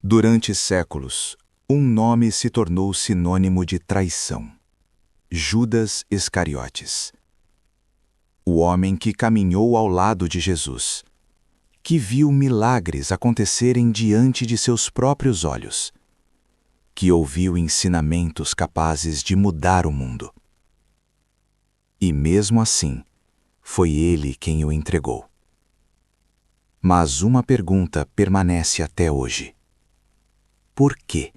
Durante séculos, um nome se tornou sinônimo de traição: Judas Iscariotes. O homem que caminhou ao lado de Jesus, que viu milagres acontecerem diante de seus próprios olhos, que ouviu ensinamentos capazes de mudar o mundo. E mesmo assim, foi ele quem o entregou. Mas uma pergunta permanece até hoje: por quê?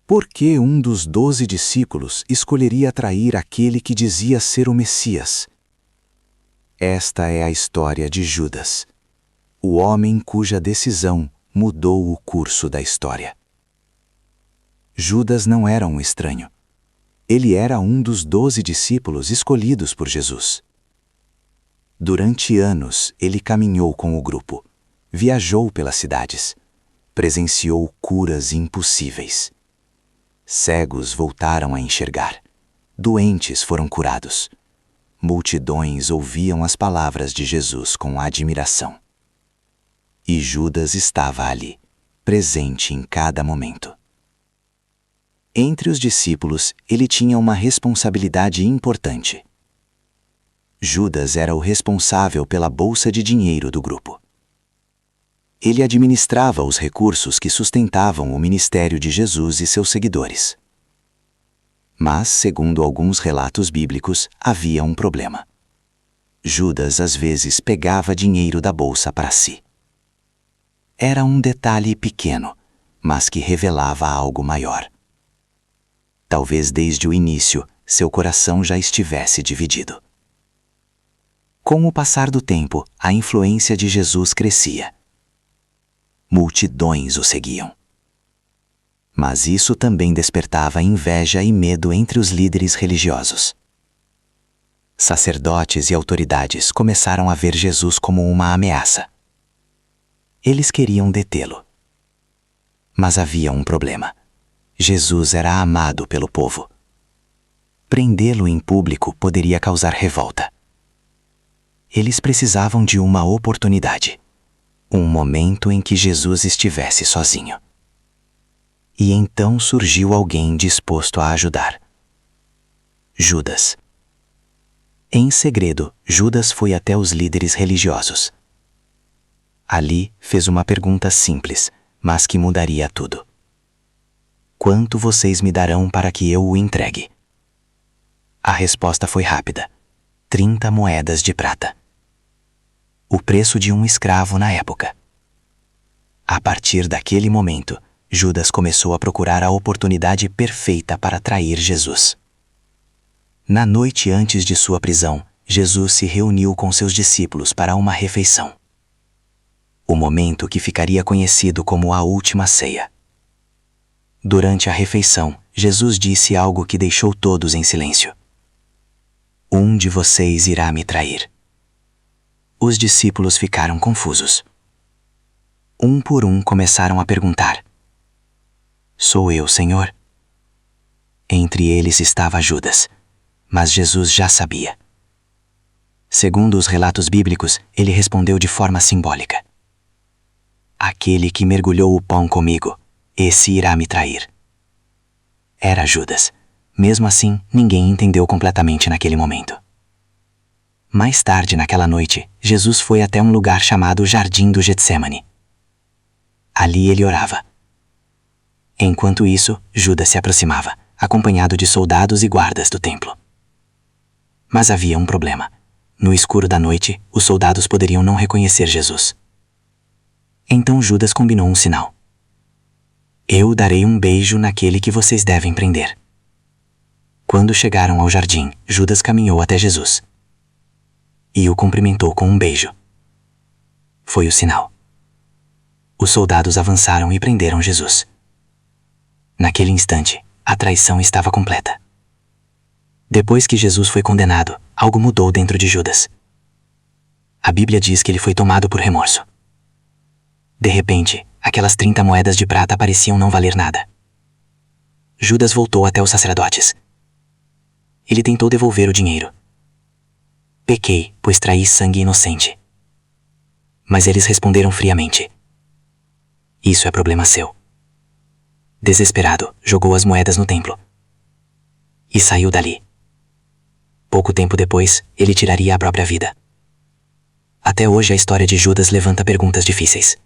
Por que um dos 12 discípulos escolheria trair aquele que dizia ser o Messias? Esta é a história de Judas, o homem cuja decisão mudou o curso da história. Judas não era um estranho. Ele era um dos 12 discípulos escolhidos por Jesus. Durante anos, ele caminhou com o grupo, viajou pelas cidades, presenciou curas impossíveis. Cegos voltaram a enxergar, doentes foram curados. Multidões ouviam as palavras de Jesus com admiração. E Judas estava ali, presente em cada momento. Entre os discípulos, ele tinha uma responsabilidade importante. Judas era o responsável pela bolsa de dinheiro do grupo. Ele administrava os recursos que sustentavam o ministério de Jesus e seus seguidores. Mas, segundo alguns relatos bíblicos, havia um problema. Judas às vezes pegava dinheiro da bolsa para si. Era um detalhe pequeno, mas que revelava algo maior. Talvez desde o início, seu coração já estivesse dividido. Com o passar do tempo, a influência de Jesus crescia. Multidões o seguiam. Mas isso também despertava inveja e medo entre os líderes religiosos. Sacerdotes e autoridades começaram a ver Jesus como uma ameaça. Eles queriam detê-lo. Mas havia um problema. Jesus era amado pelo povo. Prendê-lo em público poderia causar revolta. Eles precisavam de uma oportunidade. Um momento em que Jesus estivesse sozinho. E então surgiu alguém disposto a ajudar. Judas. Em segredo, Judas foi até os líderes religiosos. Ali, fez uma pergunta simples, mas que mudaria tudo. Quanto vocês me darão para que eu o entregue? A resposta foi rápida: 30 moedas de prata. O preço de um escravo na época. A partir daquele momento, Judas começou a procurar a oportunidade perfeita para trair Jesus. Na noite antes de sua prisão, Jesus se reuniu com seus discípulos para uma refeição. O momento que ficaria conhecido como a última ceia. Durante a refeição, Jesus disse algo que deixou todos em silêncio: um de vocês irá me trair. Os discípulos ficaram confusos. Um por um começaram a perguntar: sou eu, Senhor? Entre eles estava Judas, mas Jesus já sabia. Segundo os relatos bíblicos, ele respondeu de forma simbólica: aquele que mergulhou o pão comigo, esse irá me trair. Era Judas. Mesmo assim, ninguém entendeu completamente naquele momento. Mais tarde naquela noite, Jesus foi até um lugar chamado Jardim do Getsemane. Ali ele orava. Enquanto isso, Judas se aproximava, acompanhado de soldados e guardas do templo. Mas havia um problema. No escuro da noite, os soldados poderiam não reconhecer Jesus. Então Judas combinou um sinal: eu darei um beijo naquele que vocês devem prender. Quando chegaram ao jardim, Judas caminhou até Jesus e o cumprimentou com um beijo. Foi o sinal. Os soldados avançaram e prenderam Jesus. Naquele instante, a traição estava completa. Depois que Jesus foi condenado, algo mudou dentro de Judas. A Bíblia diz que ele foi tomado por remorso. De repente, aquelas 30 moedas de prata pareciam não valer nada. Judas voltou até os sacerdotes. Ele tentou devolver o dinheiro. Pequei, pois traí sangue inocente. Mas eles responderam friamente: Isso é problema seu. Desesperado, jogou as moedas no templo. E saiu dali. Pouco tempo depois, ele tiraria a própria vida. Até hoje a história de Judas levanta perguntas difíceis.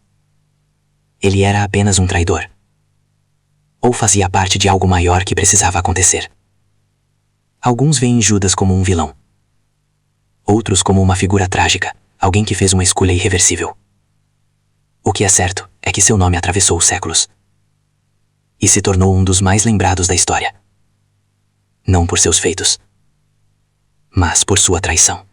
Ele era apenas um traidor? Ou fazia parte de algo maior que precisava acontecer? Alguns veem Judas como um vilão. Outros como uma figura trágica, alguém que fez uma escolha irreversível. O que é certo é que seu nome atravessou os séculos e se tornou um dos mais lembrados da história. Não por seus feitos, mas por sua traição.